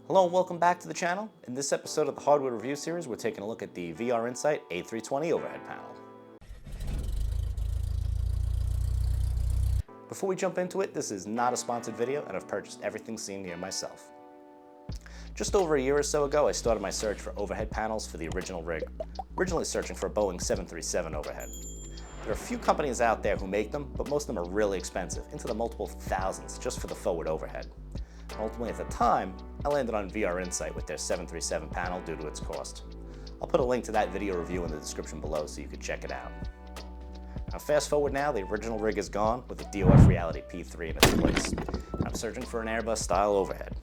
Hello and welcome back to the channel. In this episode of the Hardware Review Series, we're taking a look at the VRInsight A320 overhead panel. Before we jump into it, this is not a sponsored video and I've purchased everything seen here myself. Just over a year or so ago, I started my search for overhead panels for the original rig, originally searching for a Boeing 737 overhead. There are a few companies out there who make them, but most of them are really expensive, into the multiple thousands just for the forward overhead. And ultimately at the time, I landed on VRInsight with their 737 panel due to its cost. I'll put a link to that video review in the description below so you can check it out. Now fast forward now, the original rig is gone with the DOF Reality P3 in its place. And I'm searching for an Airbus style overhead.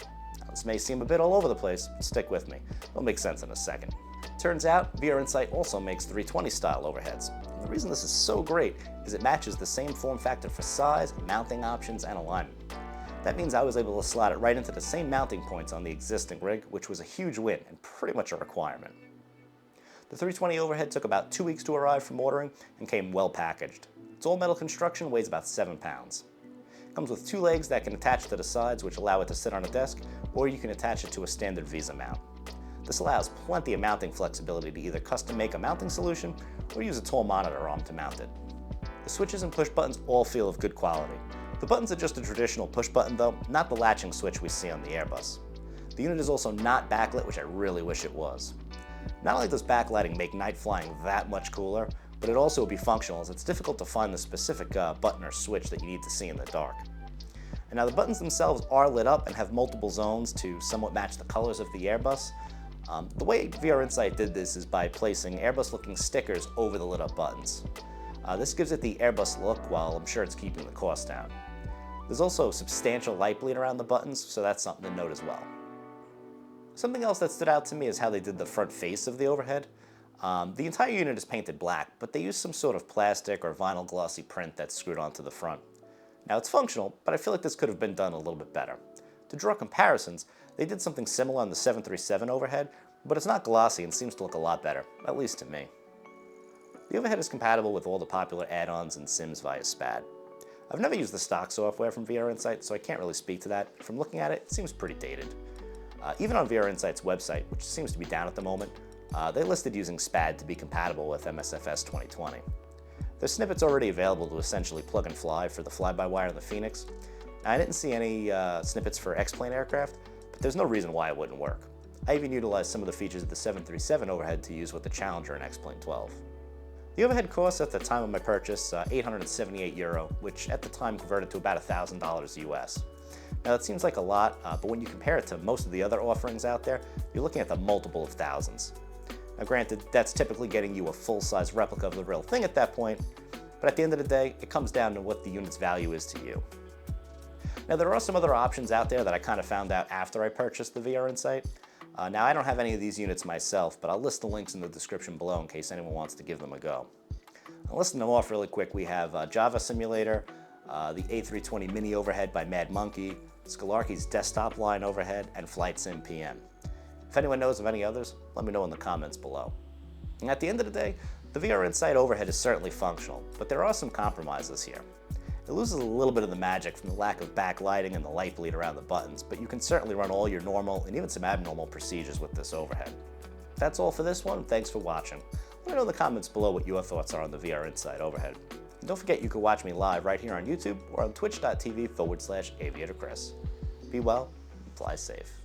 Now, this may seem a bit all over the place, but stick with me. It'll make sense in a second. Turns out, VRInsight also makes 320 style overheads. And the reason this is so great is it matches the same form factor for size, mounting options, and alignment. That means I was able to slot it right into the same mounting points on the existing rig, which was a huge win and pretty much a requirement. The 320 overhead took about 2 weeks to arrive from ordering and came well packaged. Its all metal construction weighs about 7 pounds. It comes with 2 legs that can attach to the sides, which allow it to sit on a desk, or you can attach it to a standard Visa mount. This allows plenty of mounting flexibility to either custom make a mounting solution or use a tall monitor arm to mount it. The switches and push buttons all feel of good quality. The buttons are just a traditional push button though, not the latching switch we see on the Airbus. The unit is also not backlit, which I really wish it was. Not only does backlighting make night flying that much cooler, but it also will be functional as it's difficult to find the specific button or switch that you need to see in the dark. And now the buttons themselves are lit up and have multiple zones to somewhat match the colors of the Airbus. The way VRInsight did this is by placing Airbus-looking stickers over the lit-up buttons. This gives it the Airbus look, while I'm sure it's keeping the cost down. There's also substantial light bleed around the buttons, so that's something to note as well. Something else that stood out to me is how they did the front face of the overhead. The entire unit is painted black, but they used some sort of plastic or vinyl glossy print that's screwed onto the front. Now it's functional, but I feel like this could have been done a little bit better. To draw comparisons, they did something similar on the 737 overhead, but it's not glossy and seems to look a lot better, at least to me. The overhead is compatible with all the popular add-ons and sims via SPAD. I've never used the stock software from VRInsight, so I can't really speak to that. From looking at it, it seems pretty dated. Even on VRInsight's website, which seems to be down at the moment, they listed using SPAD to be compatible with MSFS 2020. There's snippets already available to essentially plug and fly for the fly-by-wire and the Phoenix. Now, I didn't see any snippets for X-plane aircraft, but there's no reason why it wouldn't work. I even utilized some of the features of the 737 overhead to use with the Challenger and X-plane 12. The overhead cost at the time of my purchase €878, which at the time converted to about $1,000 US. Now that seems like a lot, but when you compare it to most of the other offerings out there, you're looking at the multiple of thousands. Now granted, that's typically getting you a full-size replica of the real thing at that point, but at the end of the day, it comes down to what the unit's value is to you. Now there are some other options out there that I kind of found out after I purchased the VRInsight. Now I don't have any of these units myself, but I'll list the links in the description below in case anyone wants to give them a go. I'll list them off really quick. We have Java Simulator, the A320 Mini Overhead by Mad Monkey, Scholarky's Desktop Line Overhead, and Flight Sim PM. If anyone knows of any others, let me know in the comments below. And at the end of the day, the VRInsight overhead is certainly functional, but there are some compromises here. It loses a little bit of the magic from the lack of backlighting and the light bleed around the buttons, but you can certainly run all your normal and even some abnormal procedures with this overhead. That's all for this one. Thanks for watching. Let me know in the comments below what your thoughts are on the VRInsight overhead. And don't forget you can watch me live right here on YouTube or on twitch.tv/AviatorChris. Be well and fly safe.